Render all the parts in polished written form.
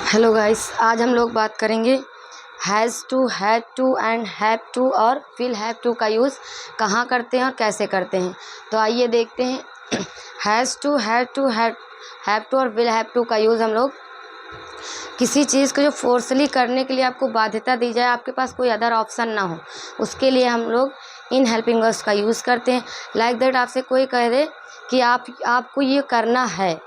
Hello guys, आज हम लोग बात करेंगे has to, had to and have to और विल हैव टू का यूज़ कहाँ करते हैं और कैसे करते हैं। तो आइए देखते हैं। Has to, had to, have to और विल हैव टू का यूज़ हम लोग किसी चीज़ को जो फोर्सली करने के लिए आपको बाध्यता दी जाए, आपके पास कोई अदर ऑप्शन ना हो, उसके लिए हम लोग इन हेल्पिंग वर्ब्स का यूज़ करते हैं। लाइक दैट, आपसे कोई कह दे कि आपको ये करना है,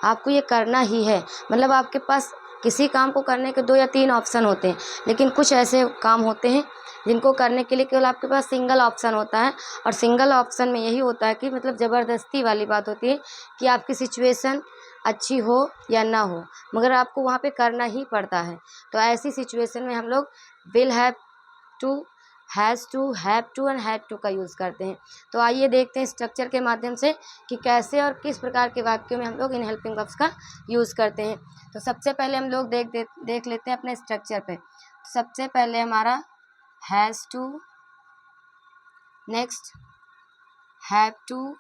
आपको ये करना ही है, मतलब आपके पास किसी काम को करने के 2 या 3 ऑप्शन होते हैं, लेकिन कुछ ऐसे काम होते हैं जिनको करने के लिए केवल आपके पास सिंगल ऑप्शन होता है। और सिंगल ऑप्शन में यही होता है कि मतलब ज़बरदस्ती वाली बात होती है कि आपकी सिचुएशन अच्छी हो या ना हो, मगर आपको वहाँ पे करना ही पड़ता है। तो ऐसी सिचुएशन में हम लोग will have to, has to, have to and had to का यूज़ करते हैं। तो आइए देखते हैं स्ट्रक्चर के माध्यम से कि कैसे और किस प्रकार के वाक्यों में हम लोग इन हेल्पिंग वर्ब्स का यूज़ करते हैं। तो सबसे पहले हम लोग देख लेते हैं अपने स्ट्रक्चर पे। सबसे पहले हमारा has to, next have to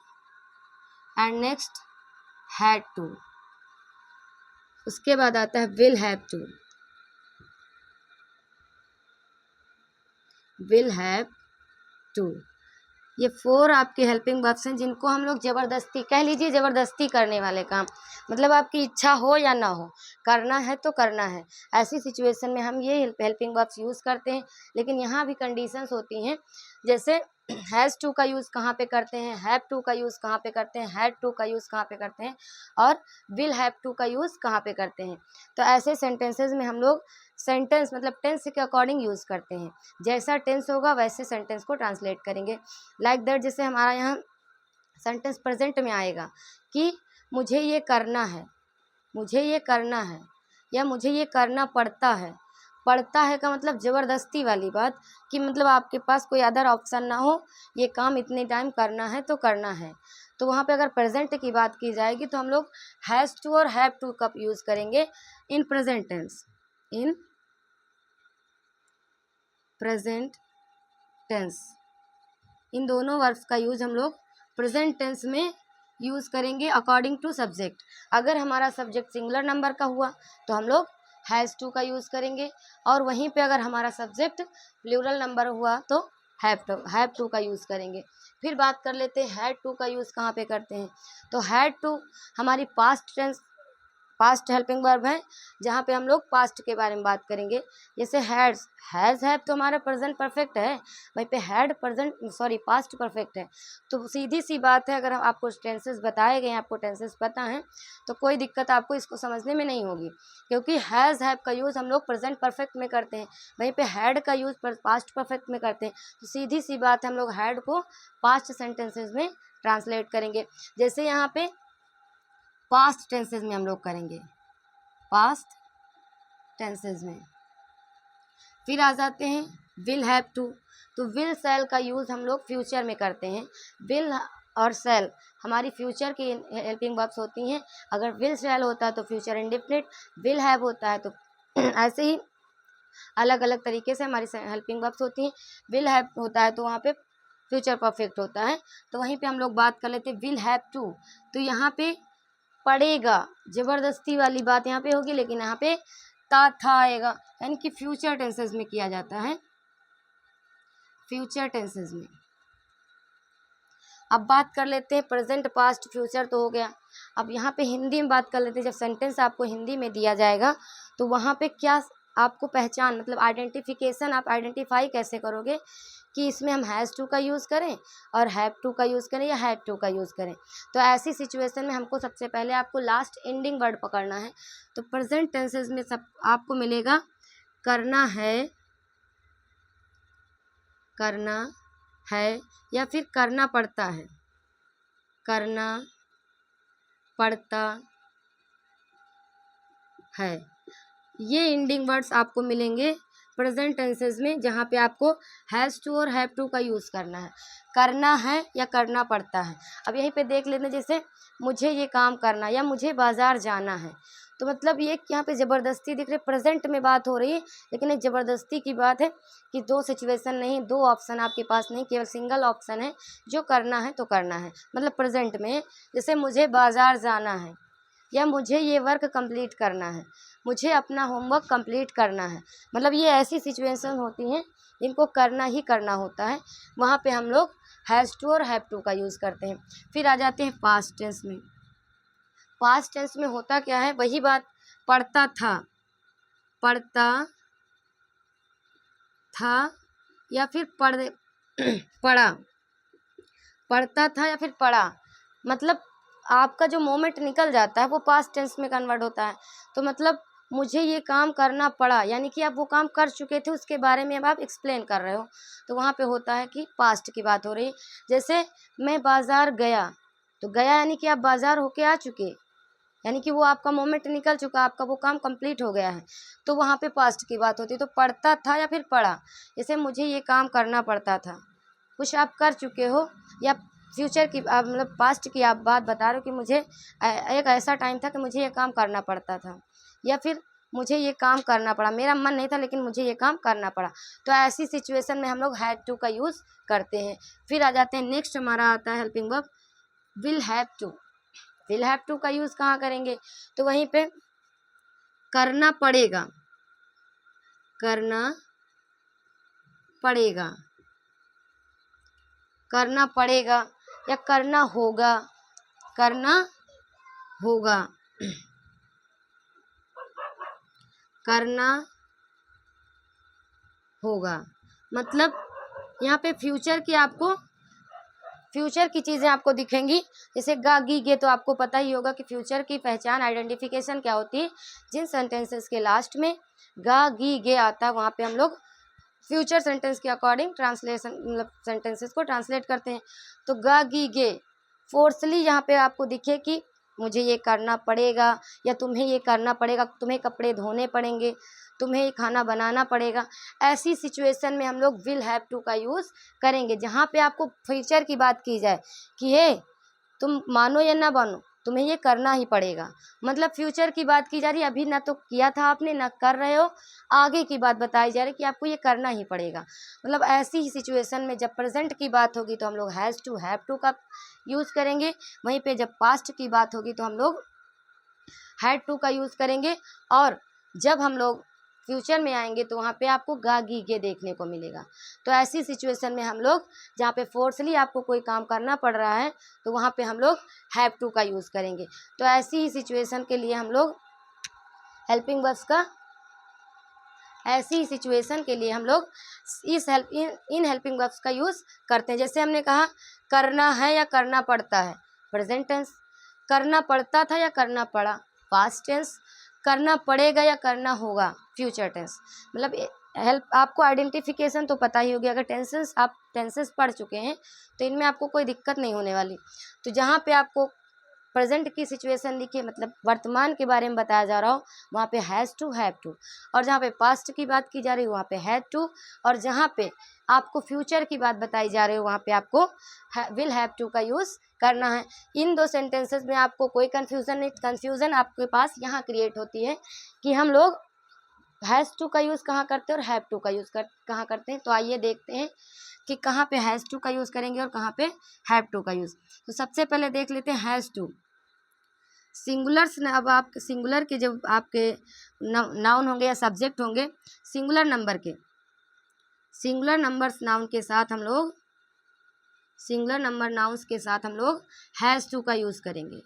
and next had to. उसके बाद आता है will have to, will have to. ये 4 आपके हेल्पिंग वर्ब्स हैं जिनको हम लोग ज़बरदस्ती, कह लीजिए ज़बरदस्ती करने वाले काम, मतलब आपकी इच्छा हो या ना हो, करना है तो करना है। ऐसी सिचुएशन में हम ये हेल्पिंग वर्ब्स यूज़ करते हैं। लेकिन यहाँ भी कंडीशंस होती हैं, जैसे हैज़ टू का यूज़ कहाँ पे करते हैं, हैव टू का यूज़ कहाँ पे करते हैं, हैड टू का यूज़ कहाँ पे करते हैं और विल हैव टू का यूज़ कहाँ पे करते हैं। तो ऐसे सेंटेंसेस में हम लोग सेंटेंस मतलब टेंस के अकॉर्डिंग यूज़ करते हैं। जैसा टेंस होगा वैसे सेंटेंस को ट्रांसलेट करेंगे। लाइक दैट, जैसे हमारा यहाँ सेंटेंस प्रेजेंट में आएगा कि मुझे ये करना है, मुझे ये करना है, या मुझे ये करना पड़ता है। पड़ता है का मतलब ज़बरदस्ती वाली बात, कि मतलब आपके पास कोई अदर ऑप्शन ना हो, ये काम इतने टाइम करना है तो करना है। तो वहाँ पे अगर प्रेजेंट की बात की जाएगी तो हम लोग हैज़ टू और हैव टू का यूज़ करेंगे in present tense, in present tense. इन दोनों वर्ब्स का यूज़ हम लोग प्रेजेंट टेंस में यूज़ करेंगे अकॉर्डिंग टू सब्जेक्ट। अगर हमारा सब्जेक्ट सिंगुलर नंबर का हुआ तो हम लोग हैज़ टू का यूज़ करेंगे, और वहीं पे अगर हमारा सब्जेक्ट प्लूरल नंबर हुआ तो हैव टू का यूज़ करेंगे। फिर बात कर लेते हैं हैड टू का यूज़ कहाँ पे करते हैं। तो हैड टू हमारी past tense, past helping verb है, जहाँ पे हम लोग पास्ट के बारे में बात करेंगे। जैसे हैज़ हैव तो हमारा प्रेजेंट परफेक्ट है, वहीं पे हैड पास्ट परफेक्ट है। तो सीधी सी बात है, अगर हम आपको टेंसेस बताए गए, आपको टेंसेस पता हैं तो कोई दिक्कत आपको इसको समझने में नहीं होगी, क्योंकि हैज़ हैव का यूज़ हम लोग प्रेजेंट परफेक्ट में करते हैं, वहीं पे हैड का यूज़ पास्ट परफेक्ट में करते हैं। तो सीधी सी बात है, हम लोग हैड को पास्ट सेंटेंसेस में ट्रांसलेट करेंगे। जैसे यहाँ पे पास्ट टेंसेस में हम लोग करेंगे, पास्ट टेंसेस में। फिर आ जाते हैं विल हैव टू। तो विल शैल का यूज़ हम लोग फ्यूचर में करते हैं। विल और शैल हमारी फ्यूचर की हेल्पिंग वर्ब्स होती हैं। अगर विल शैल होता है तो फ्यूचर इंडेफिनिट, विल हैव होता है तो ऐसे ही अलग अलग तरीके से हमारी हेल्पिंग वर्ब्स होती हैं। विल हैव होता है तो वहाँ पे फ्यूचर परफेक्ट होता है। तो वहीं पे हम लोग बात कर लेते हैं विल हैव टू। तो यहाँ पे पड़ेगा, ज़बरदस्ती वाली बात यहाँ पे होगी, लेकिन यहाँ पे था आएगा, यानी कि फ्यूचर टेंसेस में किया जाता है, फ्यूचर टेंसेस में। अब बात कर लेते हैं प्रेजेंट, पास्ट, फ्यूचर तो हो गया। अब यहाँ पे हिंदी में बात कर लेते हैं। जब सेंटेंस आपको हिंदी में दिया जाएगा तो वहाँ पे क्या आपको पहचान, मतलब आइडेंटिफिकेशन, आप आइडेंटिफाई कैसे करोगे कि इसमें हम हैज़ टू का यूज़ करें और हैव टू का यूज़ करें या हैड टू का यूज़ करें। तो ऐसी सिचुएशन में हमको सबसे पहले आपको लास्ट एंडिंग वर्ड पकड़ना है। तो प्रेजेंट टेंसेस में सब आपको मिलेगा करना है या फिर करना पड़ता है, करना पड़ता है। ये एंडिंग वर्ड्स आपको मिलेंगे प्रेजेंट टेंसेस में, जहाँ पे आपको हैज़ टू और हैव टू का यूज़ करना है, करना है या करना पड़ता है। अब यहीं पे देख लेते हैं, जैसे मुझे ये काम करना या मुझे बाज़ार जाना है। तो मतलब ये यहाँ पे ज़बरदस्ती दिख रही है, प्रेजेंट में बात हो रही है, लेकिन एक ज़बरदस्ती की बात है कि 2 सिचुएशन नहीं, 2 ऑप्शन आपके पास नहीं, केवल सिंगल ऑप्शन है, जो करना है तो करना है। मतलब प्रेजेंट में जैसे मुझे बाज़ार जाना है, या मुझे ये वर्क कंप्लीट करना है, मुझे अपना होमवर्क कंप्लीट करना है। मतलब ये ऐसी सिचुएशन होती हैं जिनको करना ही करना होता है, वहाँ पे हम लोग हैज़ टू और हैव टू का यूज़ करते हैं। फिर आ जाते हैं पास्ट टेंस में। पास्ट टेंस में होता क्या है, वही बात, पढ़ता था, पढ़ता था या फिर पढ़ा, पढ़ता था या फिर पढ़ा, मतलब आपका जो मोमेंट निकल जाता है वो पास्ट टेंस में कन्वर्ट होता है। तो मतलब मुझे ये काम करना पड़ा, यानी कि आप वो काम कर चुके थे, उसके बारे में अब आप एक्सप्लेन कर रहे हो, तो वहाँ पे होता है कि पास्ट की बात हो रही। जैसे मैं बाज़ार गया, तो गया यानी कि आप बाज़ार होके आ चुके, यानी कि वो आपका मोमेंट निकल चुका, आपका वो काम कंप्लीट हो गया है, तो वहाँ पे पास्ट की बात होती है। तो पढ़ता था या फिर पढ़ा, जैसे मुझे ये काम करना पड़ता था, कुछ आप कर चुके हो, या फ्यूचर की आप मतलब पास्ट की आप बात बता रहे हो कि मुझे एक ऐसा टाइम था कि मुझे ये काम करना पड़ता था, या फिर मुझे ये काम करना पड़ा, मेरा मन नहीं था लेकिन मुझे ये काम करना पड़ा। तो ऐसी सिचुएशन में हम लोग हैड टू का यूज़ करते हैं। फिर आ जाते हैं नेक्स्ट, हमारा आता है helping verb will have to. Will have to का यूज़ कहाँ करेंगे, तो वहीं पे करना पड़ेगा, करना पड़ेगा, करना पड़ेगा या करना होगा, करना होगा, करना होगा। मतलब यहाँ पे फ्यूचर की चीज़ें आपको दिखेंगी, जैसे गा गी गे, तो आपको पता ही होगा कि फ्यूचर की पहचान आइडेंटिफिकेशन क्या होती है। जिन सेंटेंसेस के लास्ट में गा गी गे आता है, वहाँ पे हम लोग फ्यूचर सेंटेंस के अकॉर्डिंग ट्रांसलेशन मतलब सेंटेंसेस को ट्रांसलेट करते हैं। तो गा गी गे फोर्सली यहाँ पे आपको दिखे कि मुझे ये करना पड़ेगा, या तुम्हें ये करना पड़ेगा, तुम्हें कपड़े धोने पड़ेंगे, तुम्हें ये खाना बनाना पड़ेगा। ऐसी सिचुएशन में हम लोग विल हैव टू का यूज़ करेंगे, जहाँ पे आपको फ्यूचर की बात की जाए कि हे तुम मानो या ना मानो, तुम्हें ये करना ही पड़ेगा। मतलब फ्यूचर की बात की जा रही है, अभी ना तो किया था आपने, ना कर रहे हो, आगे की बात बताई जा रही है कि आपको ये करना ही पड़ेगा। मतलब ऐसी ही सिचुएशन में जब प्रेजेंट की बात होगी तो हम लोग हैज़ टू हैव टू का यूज़ करेंगे, वहीं पे जब पास्ट की बात होगी तो हम लोग हैड टू का यूज़ करेंगे। और जब हम लोग फ्यूचर में आएंगे तो वहाँ पे आपको गा गी गे देखने को मिलेगा। तो ऐसी सिचुएशन में हम लोग जहाँ पे फोर्सली आपको कोई काम करना पड़ रहा है, तो वहाँ पे हम लोग हैव टू का यूज़ करेंगे। तो ऐसी ही सिचुएशन के लिए हम लोग हेल्पिंग वर्ब्स का ऐसी ही सिचुएशन के लिए हम लोग इन हेल्पिंग वर्ब्स का यूज़ करते हैं। जैसे हमने कहा करना है या करना पड़ता है, प्रेजेंट टेंस। करना पड़ता था या करना पड़ा, पास्ट टेंस। करना पड़ेगा या करना होगा, फ्यूचर टेंस। मतलब हेल्प आपको आइडेंटिफिकेशन तो पता ही होगी, अगर आप टेंसेस पढ़ चुके हैं तो इनमें आपको कोई दिक्कत नहीं होने वाली। तो जहाँ पे आपको प्रेजेंट की सिचुएशन लिखिए, मतलब वर्तमान के बारे में बताया जा रहा हो, वहाँ पे हैज़ टू हैव टू, और जहाँ पे पास्ट की बात की जा रही है वहाँ पे हैड टू, और जहाँ पे आपको फ्यूचर की बात बताई जा रही है वहाँ पे आपको विल हैव टू का यूज़ करना है। इन दो सेंटेंसेस में आपको कोई कन्फ्यूज़न नहीं, कन्फ्यूज़न आपके पास यहाँ क्रिएट होती है कि हम लोग हैज़ टू का यूज़ कहाँ करते हैं और हैव टू का यूज़ कहाँ करते हैं। तो आइए देखते हैं कि कहाँ पे हैज़ टू का यूज़ करेंगे और कहाँ पे हैव टू का यूज़। तो सबसे पहले देख लेते हैं हैज़ टू। सिंगुलर्स ने, अब आप सिंगुलर के जब आपके नाउन होंगे या सब्जेक्ट होंगे, सिंगुलर नंबर के, सिंगुलर नंबर्स नाउन के साथ हम लोग, सिंगुलर नंबर नाउन्स के साथ हम लोग हैज़ टू का यूज़ करेंगे,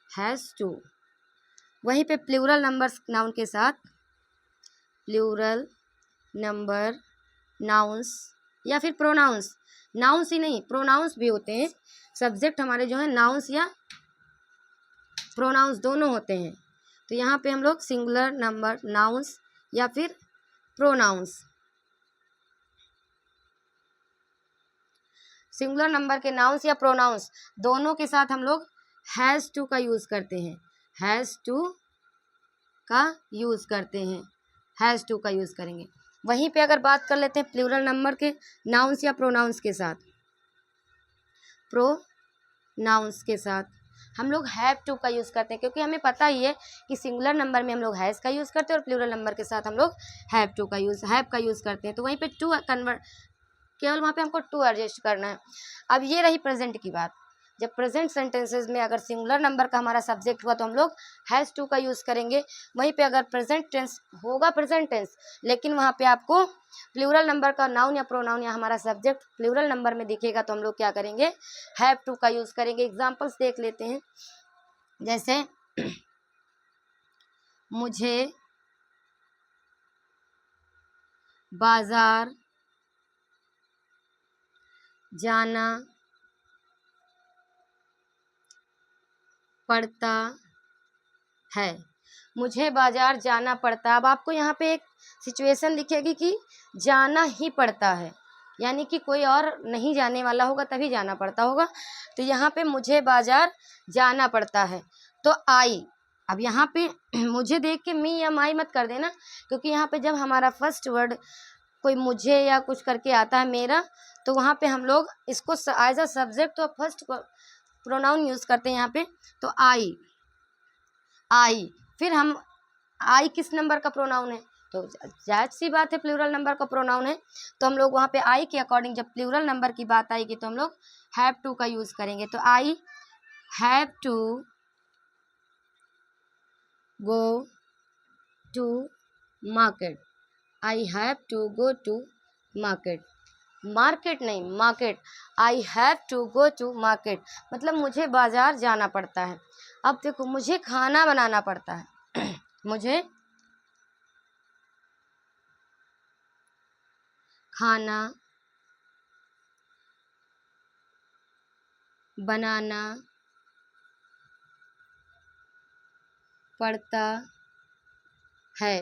हैज़ टू। वहीं पे प्लूरल नंबर्स नाउन के साथ, प्लूरल नंबर नाउन्स या फिर प्रोनाउंस, नाउन्स ही नहीं प्रोनाउंस भी होते हैं। सब्जेक्ट हमारे जो है नाउन्स या प्रोनाउंस दोनों होते हैं। तो यहाँ पे हम लोग सिंगुलर नंबर नाउन्स या फिर प्रोनाउंस, सिंगुलर नंबर के नाउन्स या प्रोनाउंस दोनों के साथ हम लोग हैज़ टू का यूज़ करते हैं, हैज़ टू का यूज़ करते हैं, हैज़ टू का यूज़ करेंगे। वहीं पे अगर बात कर लेते हैं प्लूरल नंबर के नाउन्स या प्रोनाउंस के साथ, प्रोनाउंस के साथ हम लोग हैव टू का यूज़ करते हैं, क्योंकि हमें पता ही है कि सिंगुलर नंबर में हम लोग हैज़ का यूज़ करते हैं और प्लूरल नंबर के साथ हम लोग हैव का यूज़ करते हैं। तो वहीं पे टू कन्वर्ट, केवल वहाँ पे हमको टू एडजस्ट करना है। अब ये रही प्रेजेंट की बात। जब प्रेजेंट सेंटेंसेस में अगर सिंगुलर नंबर का हमारा सब्जेक्ट हुआ तो हम लोग हैज़ टू का यूज़ करेंगे। वहीं पे अगर प्रेजेंट टेंस होगा प्रेजेंट टेंस, लेकिन वहाँ पे आपको प्लूरल नंबर का नाउन या प्रोनाउन या हमारा सब्जेक्ट प्लूरल नंबर में दिखेगा तो हम लोग क्या करेंगे, हैव टू का यूज़ करेंगे। एग्जाम्पल्स देख लेते हैं, जैसे मुझे बाजार जाना पड़ता है। मुझे बाजार जाना पड़ता। अब आपको यहाँ पे एक सिचुएशन दिखेगी कि जाना ही पड़ता है, यानी कि कोई और नहीं जाने वाला होगा तभी जाना पड़ता होगा। तो यहाँ पे मुझे बाजार जाना पड़ता है तो आई। अब यहाँ पे मुझे देख के मी या माई मत कर देना, क्योंकि यहाँ पे जब हमारा फर्स्ट वर्ड कोई मुझे या कुछ करके आता है मेरा, तो वहाँ पे हम लोग इसको एज अ सब्जेक्ट और फर्स्ट प्रोनाउन यूज़ करते हैं यहाँ पे। तो आई, आई, फिर हम आई किस नंबर का प्रोनाउन है, तो जायज़ सी बात है प्लूरल नंबर का प्रोनाउन है, तो हम लोग वहाँ पे आई के अकॉर्डिंग जब प्लूरल नंबर की बात आएगी तो हम लोग हैव टू का यूज़ करेंगे। तो I have to go to market. I have to go to market, market नहीं market. I have to go to market मतलब मुझे बाजार जाना पड़ता है। अब देखो मुझे खाना बनाना पड़ता है मुझे खाना बनाना पड़ता है।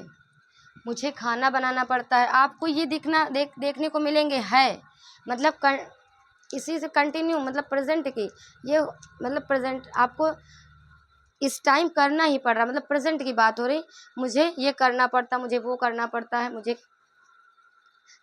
मुझे खाना बनाना पड़ता है। आपको ये देखने को मिलेंगे है मतलब इसी से कंटिन्यू मतलब प्रेजेंट की, ये मतलब प्रेजेंट आपको इस टाइम करना ही पड़ रहा, मतलब प्रेजेंट की बात हो रही। मुझे ये करना पड़ता, मुझे वो करना पड़ता है, मुझे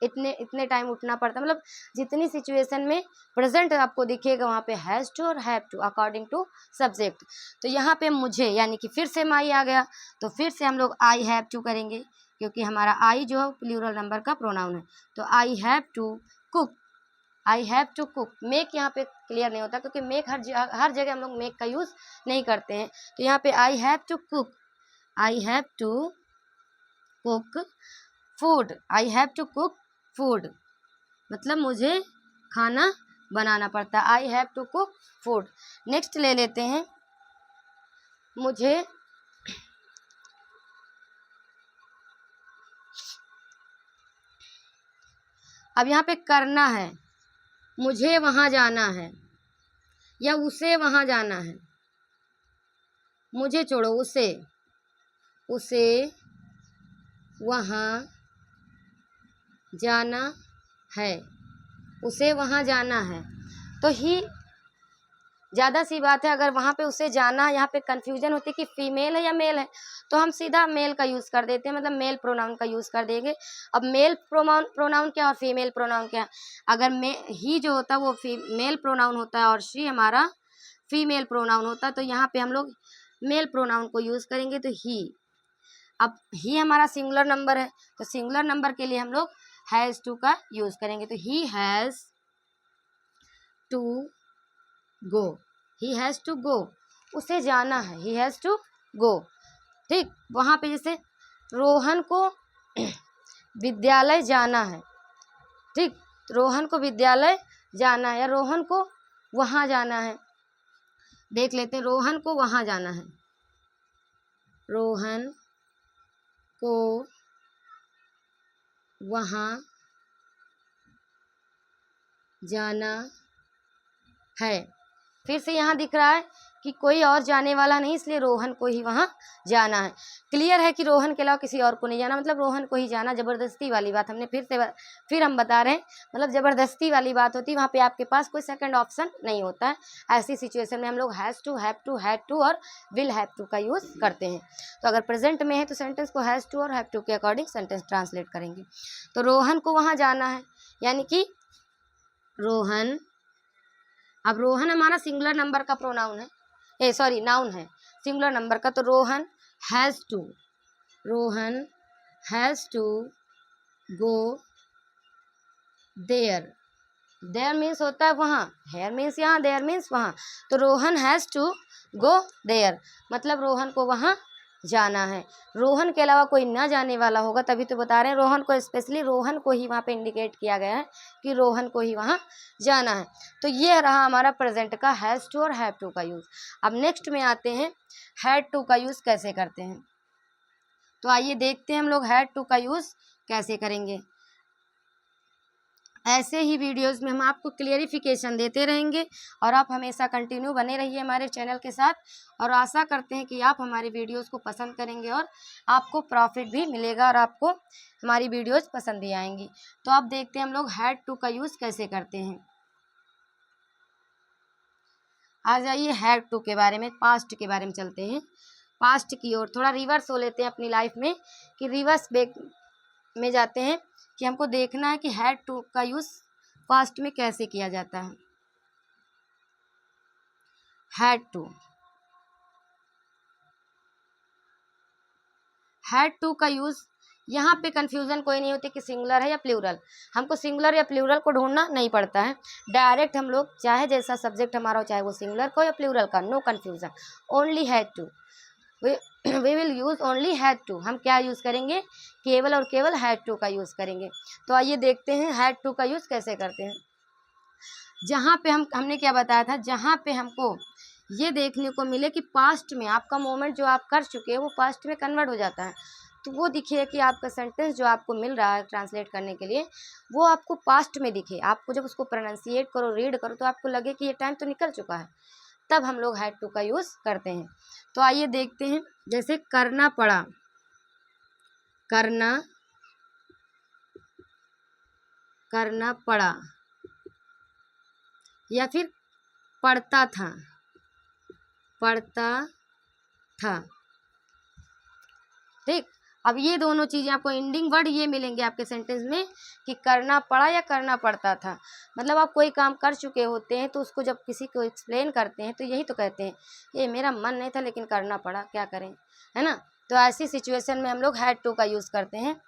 इतने टाइम उठना पड़ता, मतलब जितनी सिचुएशन में प्रेजेंट आपको दिखेगा वहाँ पे हैज़ टू और have to according to subject. तो यहाँ पे मुझे यानी कि फिर से माई आ गया, तो फिर से हम लोग आई हैव टू करेंगे, क्योंकि हमारा आई जो है प्लूरल नंबर का प्रोनाउन है। तो I have to cook, I have to cook. Make यहाँ पे क्लियर नहीं होता, क्योंकि मेक हर जगह हम लोग मेक का यूज़ नहीं करते हैं। तो यहाँ पे I have to cook, I have to cook food, I have to cook food मतलब मुझे खाना बनाना पड़ता है। I have to cook food. Next ले लेते हैं, मुझे अब यहाँ पे करना है, मुझे वहाँ जाना है या उसे वहाँ जाना है, मुझे छोड़ो उसे वहाँ जाना है, उसे वहाँ जाना है। तो ही ज़्यादा सी बात है, अगर वहाँ पे उसे जाना, यहाँ पे कन्फ्यूजन होती है कि फीमेल है या मेल है, तो हम सीधा मेल का यूज़ कर देते हैं, मतलब मेल प्रोनाउन का यूज़ कर देंगे। अब मेल प्रोनाउन क्या और फीमेल प्रोनाउन क्या? अगर ही जो होता है वो मेल प्रोनाउन होता है और शी हमारा फीमेल प्रोनाउन होता है, तो यहाँ पे हम लोग मेल प्रोनाउन को यूज़ करेंगे। तो ही, अब ही हमारा सिंगुलर नंबर है, तो सिंगुलर नंबर के लिए हम लोग हैज़ टू का यूज़ करेंगे। तो he has to go, he has to go, उसे जाना है, ही हैज़ टू गो। ठीक, वहाँ पे जैसे रोहन को विद्यालय जाना है, ठीक, रोहन को विद्यालय जाना है या रोहन को वहाँ जाना है। देख लेते हैं, रोहन को वहाँ जाना है, रोहन को वहाँ जाना है। फिर से यहाँ दिख रहा है कि कोई और जाने वाला नहीं, इसलिए रोहन को ही वहाँ जाना है। क्लियर है कि रोहन के अलावा किसी और को नहीं जाना, मतलब रोहन को ही जाना। ज़बरदस्ती वाली बात हमने फिर हम बता रहे हैं, मतलब ज़बरदस्ती वाली बात होती है, वहाँ पे आपके पास कोई सेकंड ऑप्शन नहीं होता है। ऐसी सिचुएशन में हम लोग has to, have to, had to और विल हैव टू का यूज़ करते हैं। तो अगर प्रेजेंट में है तो सेंटेंस को हैज़ टू और हैव टू के अकॉर्डिंग सेंटेंस ट्रांसलेट करेंगे। तो रोहन को वहाँ जाना है, यानी कि रोहन, अब रोहन हमारा सिंगुलर नंबर का प्रोनाउन है, नाउन है सिंगुलर नंबर का। तो Rohan has to go there, there means होता है वहाँ, हेयर मीन्स यहाँ, देयर मीन्स वहाँ। तो Rohan has to go there, मतलब रोहन को वहाँ जाना है। रोहन के अलावा कोई ना जाने वाला होगा, तभी तो बता रहे हैं रोहन को, स्पेशली रोहन को ही वहाँ पे इंडिकेट किया गया है कि रोहन को ही वहाँ जाना है। तो ये रहा हमारा प्रेजेंट का हैज़ टू और हैव टू का यूज़। अब नेक्स्ट में आते हैं हैड टू का यूज़ कैसे करते हैं। तो आइए देखते हैं हम लोग हैड टू का यूज़ कैसे करेंगे। ऐसे ही वीडियोस में हम आपको क्लियरिफिकेशन देते रहेंगे और आप हमेशा कंटिन्यू बने रहिए हमारे चैनल के साथ, और आशा करते हैं कि आप हमारी वीडियोस को पसंद करेंगे और आपको प्रॉफिट भी मिलेगा और आपको हमारी वीडियोस पसंद भी आएंगी। तो आप देखते हैं हम लोग हैड टू का यूज़ कैसे करते हैं। आ जाइए हैड टू के बारे में, पास्ट के बारे में चलते हैं। पास्ट की ओर थोड़ा रिवर्स हो लेते हैं अपनी लाइफ में, कि रिवर्स बैक में जाते हैं कि हमको देखना है कि हैड टू का यूज़ पास्ट में कैसे किया जाता है। हैड टू का यूज़, यहाँ पे कंफ्यूजन कोई नहीं होती कि सिंगुलर है या प्लूरल। हमको सिंगुलर या प्लूरल को ढूंढना नहीं पड़ता है, डायरेक्ट हम लोग चाहे जैसा सब्जेक्ट हमारा हो, चाहे वो सिंगुलर का या प्लूरल का, no confusion, only had to. We will use only had to. हम क्या यूज़ करेंगे, केवल और केवल हैड टू का यूज़ करेंगे। तो आइए देखते हैं हैड टू का यूज़ कैसे करते हैं। जहाँ पे हमने क्या बताया था, जहाँ पे हमको ये देखने को मिले कि पास्ट में आपका मोमेंट जो आप कर चुके हैं वो पास्ट में कन्वर्ट हो जाता है, तो वो दिखे कि आपका सेंटेंस जो आपको मिल रहा है ट्रांसलेट करने के लिए वो आपको पास्ट में दिखे। आपको जब उसको प्रोनाउंसिएट करो, रीड करो, तो आपको लगे कि ये टाइम तो निकल चुका है, तब हम लोग हैड टू का यूज़ करते हैं। तो आइए देखते हैं, जैसे करना पड़ा, करना पड़ा, या फिर पढ़ता था, ठीक। अब ये दोनों चीज़ें आपको एंडिंग वर्ड ये मिलेंगे आपके सेंटेंस में कि करना पड़ा या करना पड़ता था। मतलब आप कोई काम कर चुके होते हैं तो उसको जब किसी को एक्सप्लेन करते हैं तो यही तो कहते हैं, ये मेरा मन नहीं था लेकिन करना पड़ा, क्या करें, है ना। तो ऐसी सिचुएशन में हम लोग हैड टू का यूज़ करते हैं।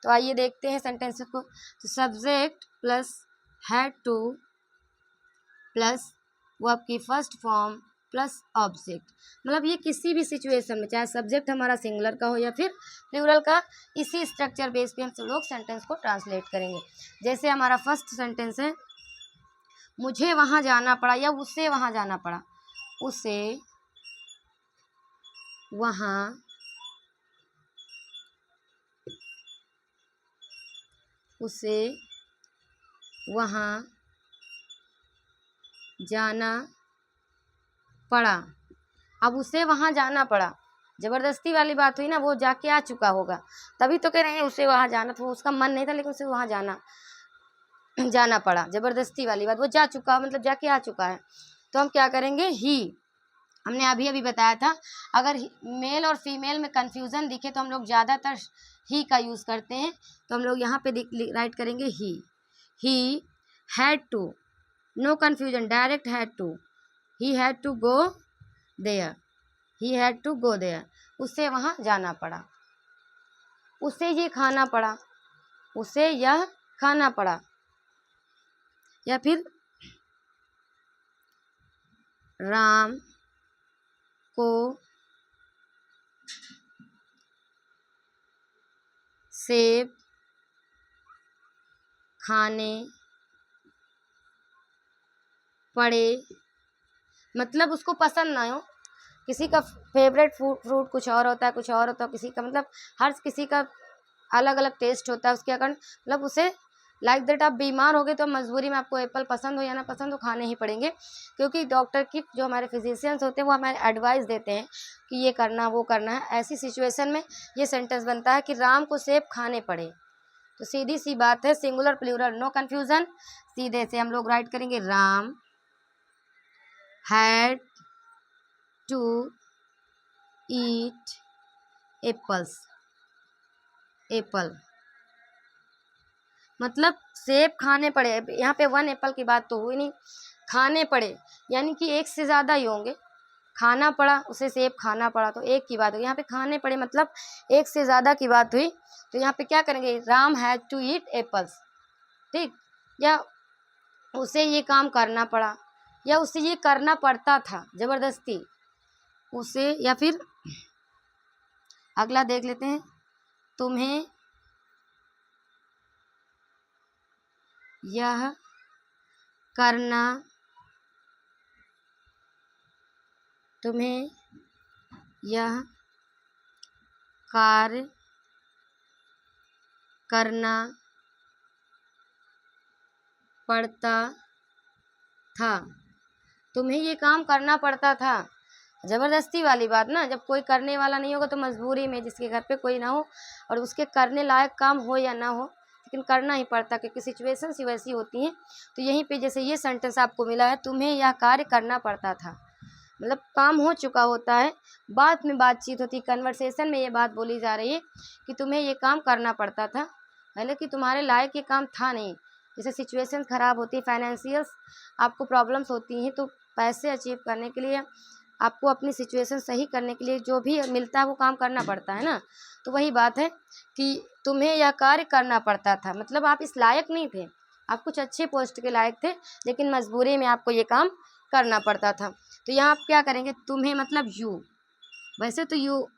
तो आइए देखते हैं सेंटेंस को। तो subject plus had two plus verb की फर्स्ट फॉर्म प्लस ऑब्जेक्ट, मतलब ये किसी भी सिचुएशन में, चाहे सब्जेक्ट हमारा सिंगुलर का हो या फिर प्लूरल का, इसी स्ट्रक्चर बेस पे हम सब लोग सेंटेंस को ट्रांसलेट करेंगे। जैसे हमारा फर्स्ट सेंटेंस है, मुझे वहाँ जाना पड़ा या उसे वहाँ जाना पड़ा, उसे वहाँ जाना पड़ा। अब उसे वहाँ जाना पड़ा, ज़बरदस्ती वाली बात हुई ना, वो जाके आ चुका होगा, तभी तो कह रहे हैं उसे वहाँ जाना, तो उसका मन नहीं था लेकिन उसे वहाँ जाना पड़ा, ज़बरदस्ती वाली बात, वो जा चुका, मतलब जाके आ चुका है। तो हम क्या करेंगे, ही, हमने अभी बताया था, अगर मेल और फीमेल में कन्फ्यूज़न दिखे तो हम लोग ज़्यादातर ही का यूज़ करते हैं। तो हम लोग यहाँ पे राइट करेंगे he had to, no confusion, direct had to, he had to go there, उसे वहाँ जाना पड़ा, उसे ये खाना पड़ा, उसे यह खाना पड़ा, या फिर राम को सेब खाने पड़े, मतलब उसको पसंद ना हो, किसी का फेवरेट फ्रूट कुछ और होता है, कुछ और होता है किसी का, मतलब हर किसी का अलग अलग टेस्ट होता है उसके अकॉर्डिंग, मतलब उसे लाइक दैट, आप बीमार हो गए तो मजबूरी में आपको एप्पल पसंद हो या ना पसंद हो, खाने ही पड़ेंगे, क्योंकि डॉक्टर की जो हमारे फिजिशियंस होते हैं वो हमें एडवाइस देते हैं कि ये करना वो करना है। ऐसी सिचुएशन में ये सेंटेंस बनता है कि राम को सेब खाने पड़े। तो सीधी सी बात है, सिंगुलर प्लूरल नो कन्फ्यूज़न, सीधे से हम लोग राइट करेंगे, Ram had to eat apple, मतलब सेब खाने पड़े। यहाँ पे वन एप्पल की बात तो हुई नहीं, खाने पड़े यानी कि एक से ज़्यादा ही होंगे, खाना पड़ा, उसे सेब खाना पड़ा तो एक की बात हुई, यहाँ पे खाने पड़े मतलब एक से ज़्यादा की बात हुई। तो यहाँ पे क्या करेंगे, Ram had to eat apples, ठीक। या उसे ये काम करना पड़ा या उसे ये करना पड़ता था ज़बरदस्ती उसे, या फिर अगला देख लेते हैं, तुम्हें यह करना तुम्हें यह कार्य करना पड़ता था। तुम्हें ये काम करना पड़ता था, ज़बरदस्ती वाली बात ना। जब कोई करने वाला नहीं होगा तो मजबूरी में, जिसके घर पे कोई ना हो और उसके करने लायक काम हो या ना हो, लेकिन करना ही पड़ता, क्योंकि सिचुएशंस ही वैसी होती हैं। तो यहीं पे जैसे ये सेंटेंस आपको मिला है, तुम्हें यह कार्य करना पड़ता था, मतलब काम हो चुका होता है, बाद में बातचीत होती, कन्वर्सेशन में ये बात बोली जा रही है कि तुम्हें ये काम करना पड़ता था, हालांकि तुम्हारे लायक ये काम था नहीं। जैसे सिचुएशन ख़राब होती है, फाइनेंशियल्स आपको प्रॉब्लम्स होती हैं, तो पैसे अचीव करने के लिए, आपको अपनी सिचुएशन सही करने के लिए जो भी मिलता है वो काम करना पड़ता है ना। तो वही बात है कि तुम्हें यह कार्य करना पड़ता था, मतलब आप इस लायक नहीं थे, आप कुछ अच्छे पोस्ट के लायक थे, लेकिन मजबूरी में आपको ये काम करना पड़ता था। तो यहाँ आप क्या करेंगे, तुम्हें मतलब यू, वैसे तो यू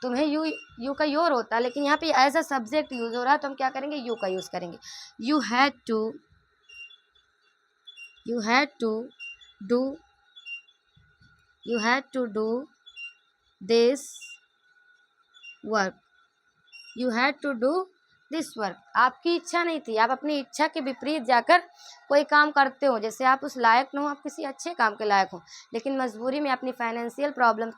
तुम्हें यू का योर होता है, लेकिन यहाँ पे एज अ सब्जेक्ट यूज हो रहा है, तो हम क्या करेंगे, यू का यूज़ करेंगे। You had to do this work. You had to do this work, आपकी इच्छा नहीं थी, आप अपनी इच्छा के विपरीत जाकर कोई काम करते हो। जैसे आप उस लायक न हो, आप किसी अच्छे काम के लायक हो, लेकिन मजबूरी में अपनी फाइनेंशियल प्रॉब्लम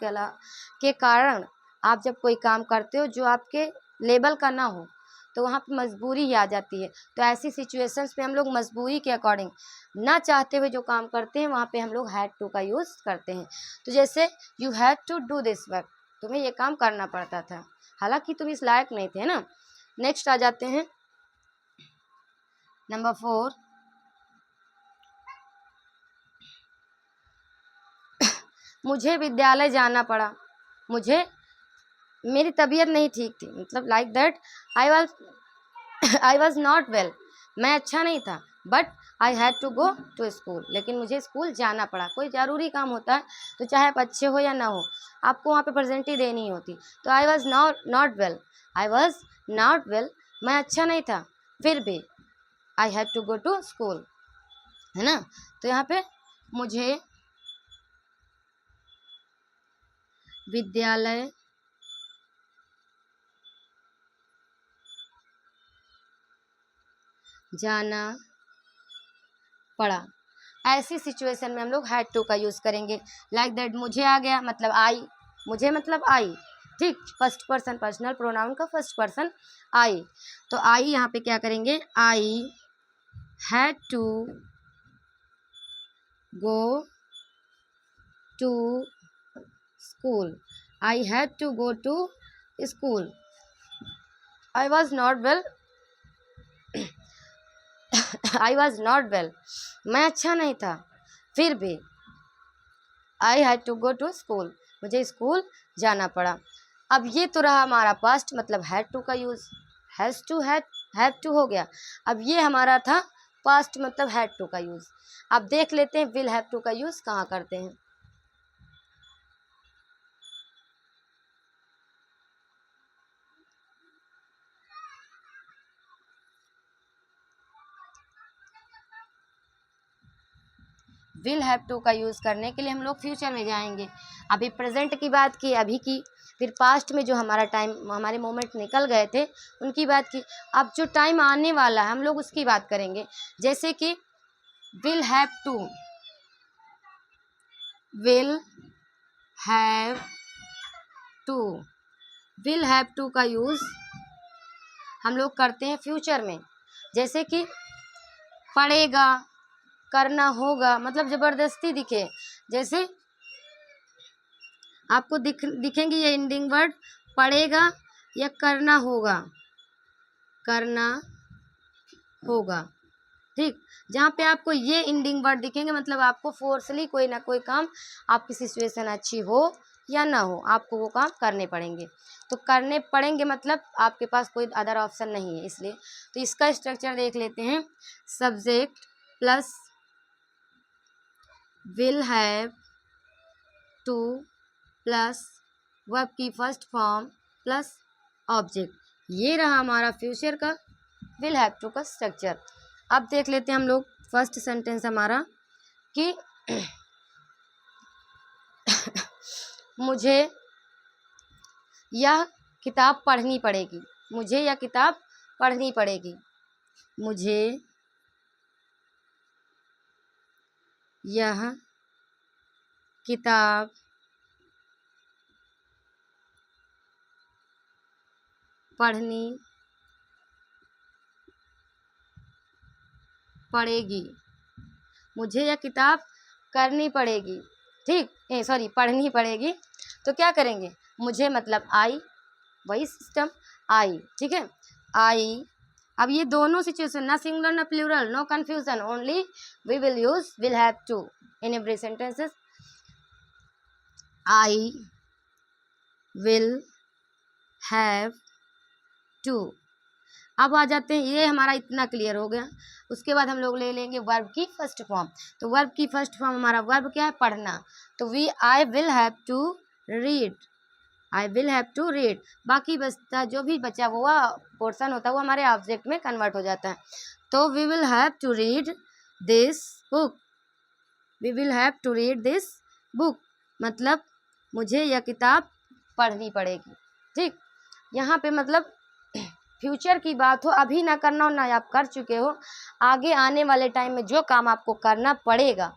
के कारण आप जब कोई काम करते हो जो आपके लेवल का ना हो, तो वहाँ पे मजबूरी ही आ जाती है। तो ऐसी सिचुएशंस पे हम लोग मजबूरी के अकॉर्डिंग ना चाहते हुए जो काम करते हैं, वहाँ पे हम लोग हैड टू का यूज़ करते हैं। तो जैसे you had to do this work, तुम्हें ये काम करना पड़ता था, हालांकि तुम इस लायक नहीं थे ना। नेक्स्ट आ जाते हैं नंबर 4, मुझे विद्यालय जाना पड़ा, मेरी तबीयत नहीं ठीक थी, मतलब like that I was not well, मैं अच्छा नहीं था, but I had to go to school, लेकिन मुझे स्कूल जाना पड़ा। कोई ज़रूरी काम होता है तो चाहे आप अच्छे हो या ना हो, आपको वहाँ पे प्रेजेंट ही देनी होती। तो आई वॉज नॉट वेल, मैं अच्छा नहीं था, फिर भी I had to go to school, है ना। तो यहाँ पे मुझे विद्यालय जाना पड़ा। ऐसी सिचुएशन में हम लोग हैड टू का यूज़ करेंगे। लाइक दैट, मुझे आ गया मतलब आई, मुझे मतलब आई, ठीक, फर्स्ट पर्सन पर्सनल प्रोनाउन का फर्स्ट पर्सन आई। तो आई यहाँ पे क्या करेंगे, I had to go to school, I had to go to school. I was not well I was not well, मैं अच्छा नहीं था, फिर भी I had to go to स्कूल, मुझे स्कूल जाना पड़ा। अब ये तो रहा हमारा पास्ट, मतलब हैड टू का यूज़, हैड टू हो गया। अब ये हमारा था पास्ट, मतलब हैड टू का यूज़। अब देख लेते हैं विल हैव टू का यूज़ कहाँ करते हैं। विल हैव टू का यूज़ करने के लिए हम लोग फ्यूचर में जाएंगे। अभी प्रेजेंट की बात की, अभी की, फिर पास्ट में जो हमारा टाइम, हमारे मोमेंट निकल गए थे उनकी बात की। अब जो टाइम आने वाला है हम लोग उसकी बात करेंगे। जैसे कि will have to, will have to का यूज़ हम लोग करते हैं फ्यूचर में। जैसे कि पड़ेगा, करना होगा, मतलब ज़बरदस्ती दिखे, जैसे आपको दिखेंगे ये एंडिंग वर्ड, पड़ेगा या करना होगा, ठीक। जहाँ पे आपको ये एंडिंग वर्ड दिखेंगे, मतलब आपको फोर्सली कोई ना कोई काम, आपकी सिचुएशन अच्छी हो या ना हो, आपको वो काम करने पड़ेंगे। तो करने पड़ेंगे मतलब आपके पास कोई अदर ऑप्शन नहीं है, इसलिए। तो इसका स्ट्रक्चर देख लेते हैं। Subject plus will have two plus verb की फर्स्ट फॉर्म प्लस ऑब्जेक्ट। ये रहा हमारा फ्यूचर का विल हैव टू का स्ट्रक्चर। अब देख लेते हैं हम लोग फर्स्ट सेंटेंस हमारा कि मुझे यह किताब पढ़नी पड़ेगी। मुझे यह किताब पढ़नी पड़ेगी। मुझे यह किताब पढ़नी पड़ेगी। मुझे यह किताब करनी पड़ेगी। ठीक, सॉरी पढ़नी पड़ेगी। तो क्या करेंगे, मुझे मतलब आई, वही सिस्टम आई। ठीक है, आई। अब ये दोनों सिचुएशन, ना सिंगुलर ना plural, no confusion, only we will use will have to in every sentences. I will have to. अब आ जाते हैं, ये हमारा इतना क्लियर हो गया। उसके बाद हम लोग ले लेंगे वर्ब की फर्स्ट फॉर्म। तो वर्ब की फर्स्ट फॉर्म हमारा वर्ब क्या है, पढ़ना। तो I will have to read. I will have to read. बाकी बचता जो भी बचा हुआ पोर्शन होता है वो हमारे ऑब्जेक्ट में कन्वर्ट हो जाता है। तो we will have to read this book. We will have to read this book मतलब मुझे यह किताब पढ़नी पड़ेगी। ठीक, यहाँ पे मतलब फ्यूचर की बात हो, अभी ना करना हो ना आप कर चुके हो, आगे आने वाले टाइम में जो काम आपको करना पड़ेगा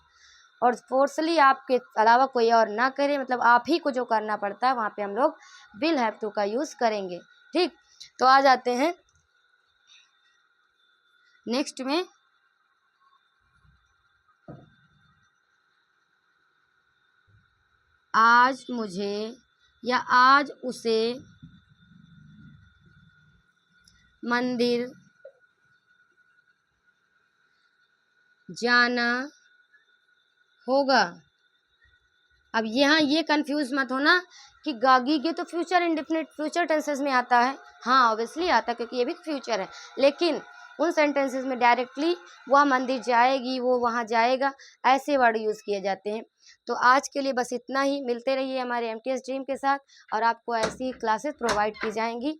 और फोर्सली आपके अलावा कोई और ना करे, मतलब आप ही को जो करना पड़ता है, वहाँ पे हम लोग विल हैव टू का यूज़ करेंगे। ठीक, तो आ जाते हैं नेक्स्ट में। आज मुझे या आज उसे मंदिर जाना होगा। अब यहाँ ये कंफ्यूज मत होना कि गागी के तो फ्यूचर इंडेफिनिट फ्यूचर टेंसेस में आता है। हाँ, ऑब्वियसली आता है क्योंकि ये भी फ्यूचर है, लेकिन उन सेंटेंसेस में डायरेक्टली वह मंदिर जाएगी, वो वहाँ जाएगा, ऐसे वर्ड यूज़ किए जाते हैं। तो आज के लिए बस इतना ही। मिलते रहिए हमारे MTS ड्रीम के साथ और आपको ऐसी क्लासेस प्रोवाइड की जाएंगी।